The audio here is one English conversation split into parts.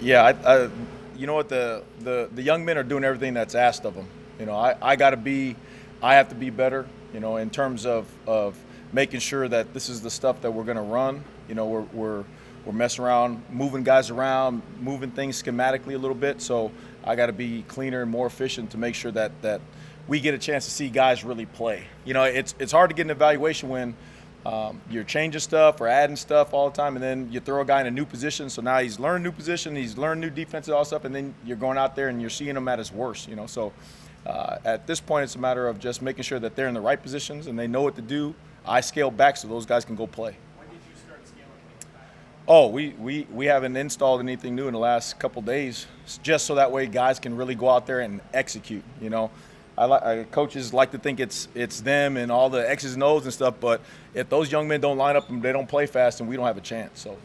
Yeah, you know what, the young men are doing everything that's asked of them. You know, I have to be better. You know, in terms of making sure that this is the stuff that we're going to run. You know, we're messing around, moving guys around, moving things schematically a little bit. So I got to be cleaner and more efficient to make sure that we get a chance to see guys really play. You know, it's hard to get an evaluation when you're changing stuff or adding stuff all the time, and then you throw a guy in a new position. So now he's learned new position, he's learned new defense and all stuff, and then you're going out there and you're seeing him at his worst. You know, so at this point, it's a matter of just making sure that they're in the right positions and they know what to do. I scale back so those guys can go play. When did you start scaling things back? Oh, we haven't installed anything new in the last couple days, just so that way guys can really go out there and execute. You know, coaches like to think it's them and all the X's and O's and stuff, but if those young men don't line up and they don't play fast, then we don't have a chance. So.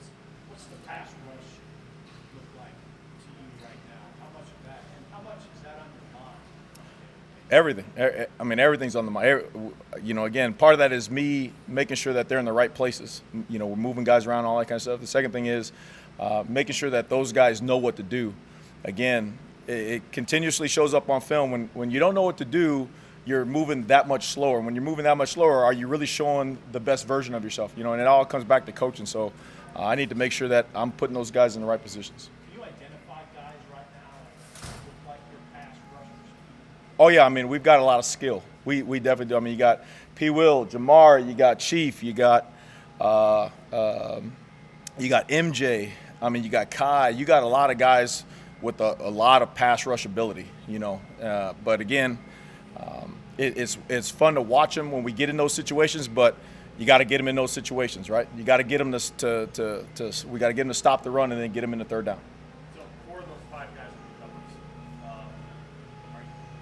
What's the pass rush look like to you right now? How much of that, and how much is that on your mind? Everything. I mean, everything's on the mind. You know, again, part of that is me making sure that they're in the right places. You know, we're moving guys around, all that kind of stuff. The second thing is making sure that those guys know what to do. Again, it continuously shows up on film. When you don't know what to do, you're moving that much slower. When you're moving that much slower, are you really showing the best version of yourself? You know, and it all comes back to coaching. So I need to make sure that I'm putting those guys in the right positions. Do you identify guys right now that look like your pass rushers? Oh yeah, I mean we've got a lot of skill. We definitely do. I mean you got P. Will, Jamar, you got Chief, you got MJ. I mean you got Kai. You got a lot of guys with a lot of pass rush ability. You know, but again, it's fun to watch them when we get in those situations. But you got to get them in those situations, right? You got to get them we got to get them to stop the run and then get them in the third down. So for those five guys in the numbers,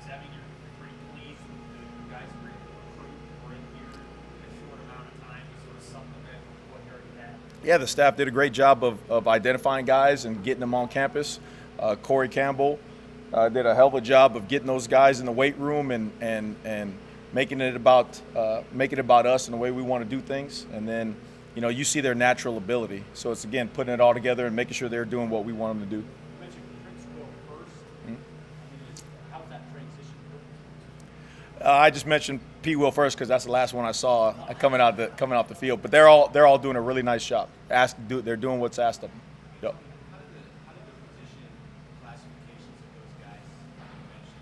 is that mean you're pretty pleased with the guys who were able to recruit or in here in a short amount of time to sort of supplement what you already had? Yeah, the staff did a great job of identifying guys and getting them on campus. Corey Campbell did a hell of a job of getting those guys in the weight room and making it about us and the way we want to do things. And then, you know, you see their natural ability. So it's, again, putting it all together and making sure they're doing what we want them to do. You mentioned Prince Will first. I mean, how's that transition going? I just mentioned P. Will first because that's the last one I saw coming off the field. But they're all doing a really nice job. They're doing what's asked of them. Yep. How did the position classifications of those guys you mentioned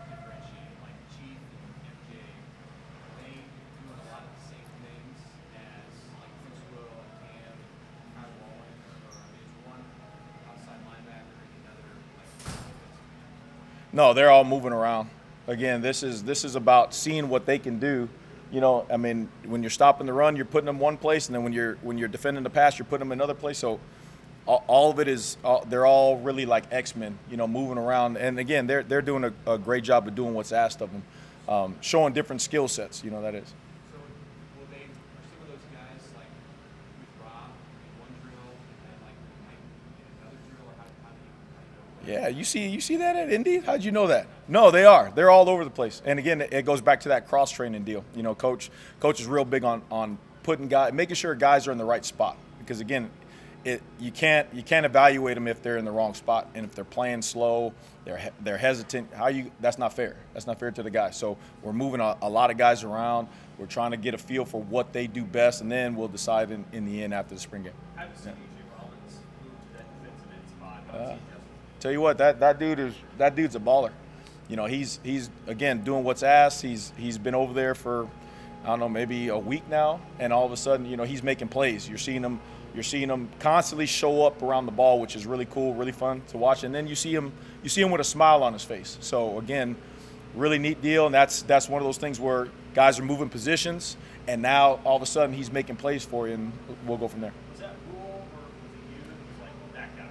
differentiate? Like Chief and MJ, are they doing a lot of the same things as like Prince Will and Cam and Kyle Wallen, or is one outside linebacker and another like defensive? No, they're all moving around. Again, this is about seeing what they can do. You know, I mean, when you're stopping the run, you're putting them one place, and then when you're defending the pass, you're putting them in another place. So all of it is they're all really like X-Men, you know, moving around. And again, they're doing a great job of doing what's asked of them, showing different skill sets. You know, that is. So are some of those guys like with Rob in one drill and like Mike in another drill, or how do you know? Yeah, you see that at Indy? How'd you know that? No, they are. They're all over the place. And again, it goes back to that cross training deal. You know, coach is real big on making sure guys are in the right spot. Because again, you can't evaluate them if they're in the wrong spot, and if they're playing slow, they're hesitant. That's not fair. That's not fair to the guys. So we're moving a lot of guys around. We're trying to get a feel for what they do best, and then we'll decide in the end after the spring game. How do you see AJ Rollins move to that defensive end spot? How does he adjust? Tell you what, that dude's a baller. You know, he's again doing what's asked. He's been over there for, I don't know, maybe a week now, and all of a sudden, you know, he's making plays. You're seeing him constantly show up around the ball, which is really cool, really fun to watch. And then you see him with a smile on his face. So again, really neat deal. And that's one of those things where guys are moving positions, and now all of a sudden he's making plays for you, and we'll go from there. Was that Rule, or was it you that was like that guy?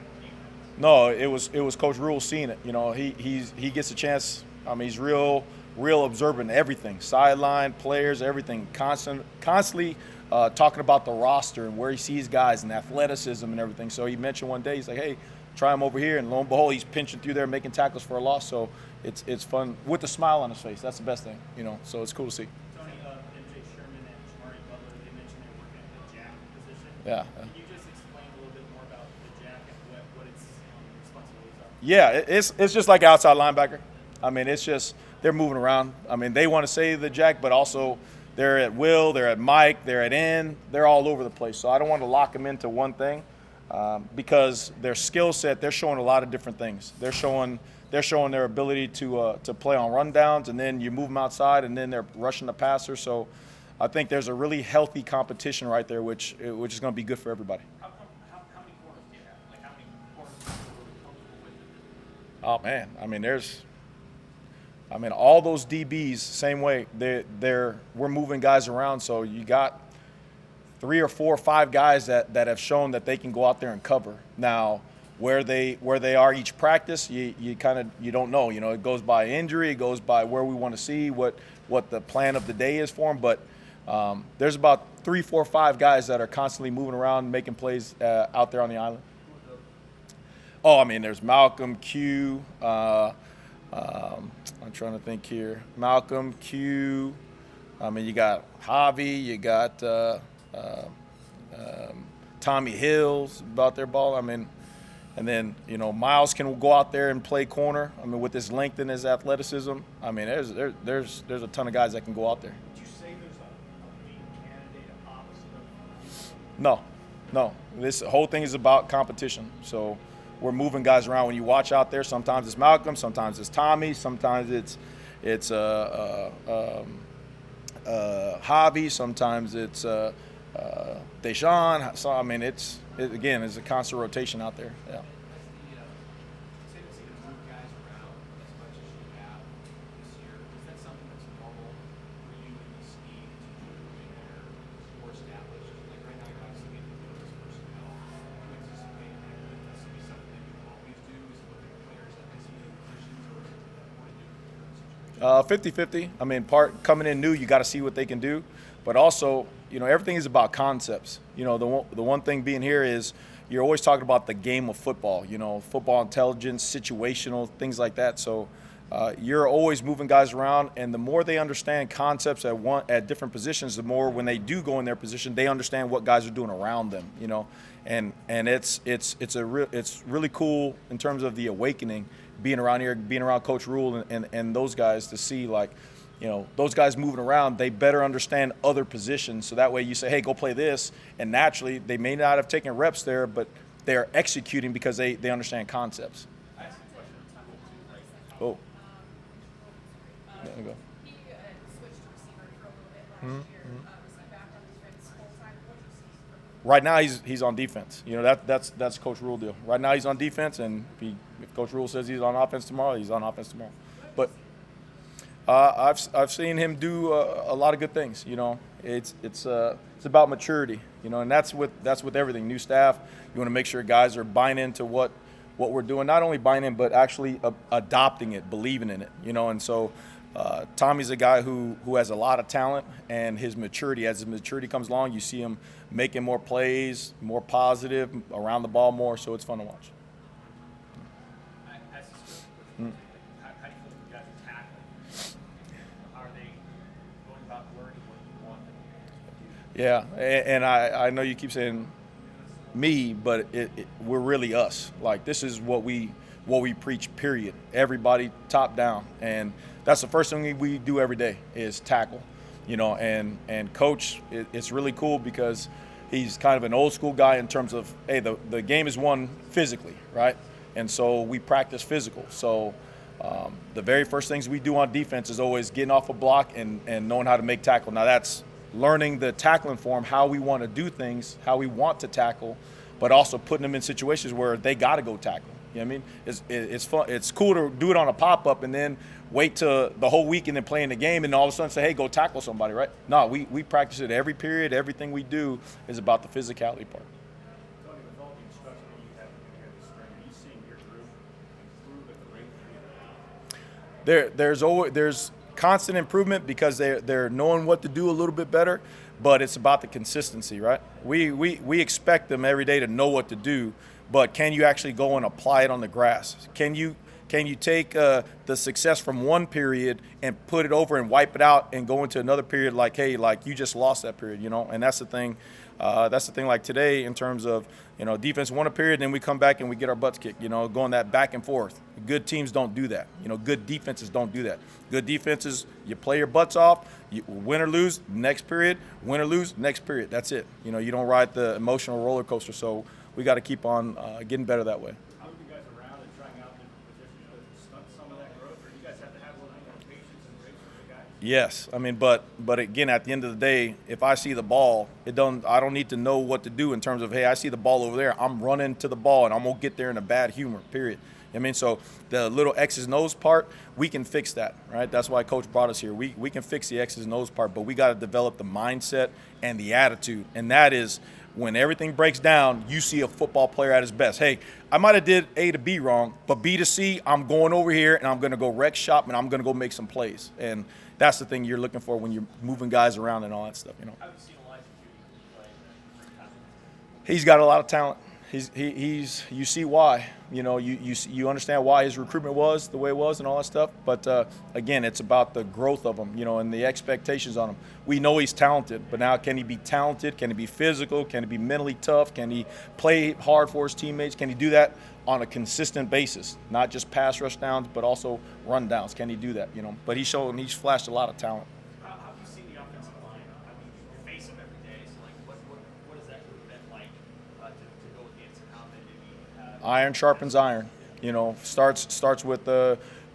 No, it was Coach Rule seeing it. You know, he gets a chance. I mean, he's real observant everything, sideline, players, everything. Constantly talking about the roster and where he sees guys and athleticism and everything. So he mentioned one day, he's like, hey, try him over here, and lo and behold, he's pinching through there, making tackles for a loss. So it's fun with a smile on his face. That's the best thing, you know. So it's cool to see. Tony, MJ Sherman and Jamari Butler, they mentioned they're working at the jack position. Yeah. Can you just explain a little bit more about the jack and what it's Yeah, it's just like outside linebacker. I mean, it's just they're moving around. I mean, they want to say the jack, but also they're at will, they're at Mike, they're at end, they're all over the place. So I don't want to lock them into one thing because their skill set, they're showing a lot of different things. They're showing their ability to play on rundowns, and then you move them outside, and then they're rushing the passer. So I think there's a really healthy competition right there, which is going to be good for everybody. How many corners do you have? Like, how many corners are you really comfortable with? Oh man, I mean, all those DBs, same way. We're moving guys around, so you got 3 or 4 or 5 guys that have shown that they can go out there and cover. Now, where they are each practice, you don't know. You know, it goes by injury, it goes by where we want to see what the plan of the day is for them. But there's about 3, 4, 5 guys that are constantly moving around, making plays out there on the island. Oh, I mean, there's Malcolm, Q. I'm trying to think here. Malcolm, Q. I mean, you got Javi, you got Tommy Hills about their ball. I mean, and then, you know, Miles can go out there and play corner. I mean, with his length and his athleticism. I mean, there's a ton of guys that can go out there. Would you say there's a lead candidate opposite of? No. This whole thing is about competition. So we're moving guys around. When you watch out there, sometimes it's Malcolm, sometimes it's Tommy, sometimes it's Javi, sometimes it's Deshaun. So I mean, it's a constant rotation out there. Yeah. The tendency to move guys around as much as you have this year, is that something that's normal for you in the scheme to do when they're more established? Like right now, you're obviously getting to know this personnel. Do you anticipate that this will be something that you always do, is look at players at this many positions, or is it more to do with the current situation? 50-50. I mean, coming in new, you got to see what they can do, but also, you know, everything is about concepts. You know, the one thing being here is you're always talking about the game of football. You know, football intelligence, situational things like that. So you're always moving guys around, and the more they understand concepts at different positions, the more when they do go in their position, they understand what guys are doing around them. You know, and it's really cool in terms of the awakening, being around here, being around Coach Rule and those guys to see, like, you know, those guys moving around, they better understand other positions. So that way you say, hey, go play this. And naturally, they may not have taken reps there, but they're executing because they understand concepts. I asked a question on time too, right? Oh. There we go. He switched to receiver for a little bit last year. Was he back on defense full time? What did you see from him? Right now, he's on defense. You know, that's Coach Rule deal. Right now, he's on defense, and if Coach Rule says he's on offense tomorrow, he's on offense tomorrow. But I've seen him do a lot of good things. You know, it's about maturity. You know, and that's with everything. New staff, you want to make sure guys are buying into what we're doing. Not only buying in, but actually adopting it, believing in it. You know, and so Tommy's a guy who has a lot of talent, and his maturity. As his maturity comes along, you see him making more plays, more positive, around the ball more. So it's fun to watch. I asked this question. How do you feel you guys are tackling? How are they going about learning what you want them to do? Yeah, and I know you keep saying me, but we're really us. Like, this is what we preach, period. Everybody top down. And that's the first thing we do every day is tackle. You know, and Coach, it's really cool because he's kind of an old school guy in terms of, hey, the game is won physically, right? And so we practice physical. So the very first things we do on defense is always getting off a block and knowing how to make tackle. Now that's learning the tackling form, how we want to do things, how we want to tackle, but also putting them in situations where they got to go tackle. You know what I mean? It's fun. It's cool to do it on a pop-up and then wait till the whole week and then play in the game and all of a sudden say, hey, go tackle somebody, right? No, we practice it every period. Everything we do is about the physicality part. Tony, with all the instruction that you have been here this spring, are you seeing your group improve at the rate that There's constant improvement because they're knowing what to do a little bit better, but it's about the consistency, right? We expect them every day to know what to do, but can you actually go and apply it on the grass? Can you take the success from one period and put it over and wipe it out and go into another period like, hey, like you just lost that period, you know? And that's the thing. That's the thing. Like today, in terms of defense won a period, then we come back and we get our butts kicked. Going that back and forth. Good teams don't do that. Good defenses don't do that. Good defenses, you play your butts off. You win or lose, next period. Win or lose, next period. That's it. You don't ride the emotional roller coaster. So we got to keep on getting better that way. How many guys around and trying out different positions to stunt some of that growth, or you guys have to have a little more patience and grace with the guys? Yes, I mean, but again, at the end of the day, if I see the ball, I don't need to know what to do in terms of, hey, I see the ball over there, I'm running to the ball and I'm gonna get there in a bad humor. Period. I mean, so the little X's and O's part, we can fix that, right? That's why Coach brought us here. We can fix the X's and O's part, but we got to develop the mindset and the attitude, and that is when everything breaks down, you see a football player at his best. Hey, I might have did A to B wrong, but B to C, I'm going over here and I'm going to go wreck shop and I'm going to go make some plays. And that's the thing you're looking for when you're moving guys around and all that stuff. How have you seen Elijah Judy play in the first half? He's got a lot of talent. He's you see why. You understand why his recruitment was the way it was and all that stuff. But again, it's about the growth of him, and the expectations on him. We know he's talented, but now can he be talented? Can he be physical? Can he be mentally tough? Can he play hard for his teammates? Can he do that on a consistent basis? Not just pass rush downs, but also run downs. Can he do that? But he's flashed a lot of talent. How have you seen the offensive line? I mean, you face them every day. So, like, what has that group been like to go against, and how they maybe Iron sharpens iron. Starts with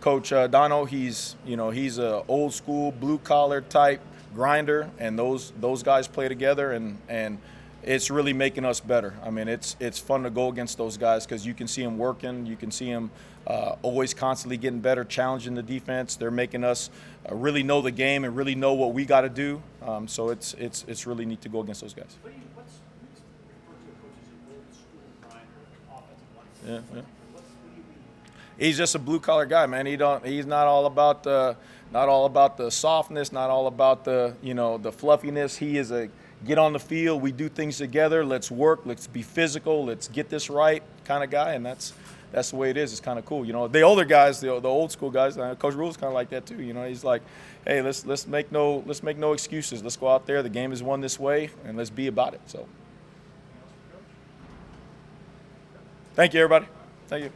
Coach Dono. He's a old school blue collar type grinder, and those guys play together, and it's really making us better. I mean, it's fun to go against those guys because you can see them working, you can see them always constantly getting better, challenging the defense. They're making us really know the game and really know what we got to do. So it's really neat to go against those guys. What's referred to a coach as an old school grinder, offensive line? Yeah. He's just a blue collar guy, man. He's not all about the softness, not all about the fluffiness. He is a get on the field, we do things together, let's work, let's be physical, let's get this right kind of guy, and that's the way it is. It's kind of cool. The older guys, the old school guys, Coach Rule's kind of like that too. He's like, hey, let's make no excuses. Let's go out there. The game is won this way, and let's be about it. So, thank you, everybody. Thank you.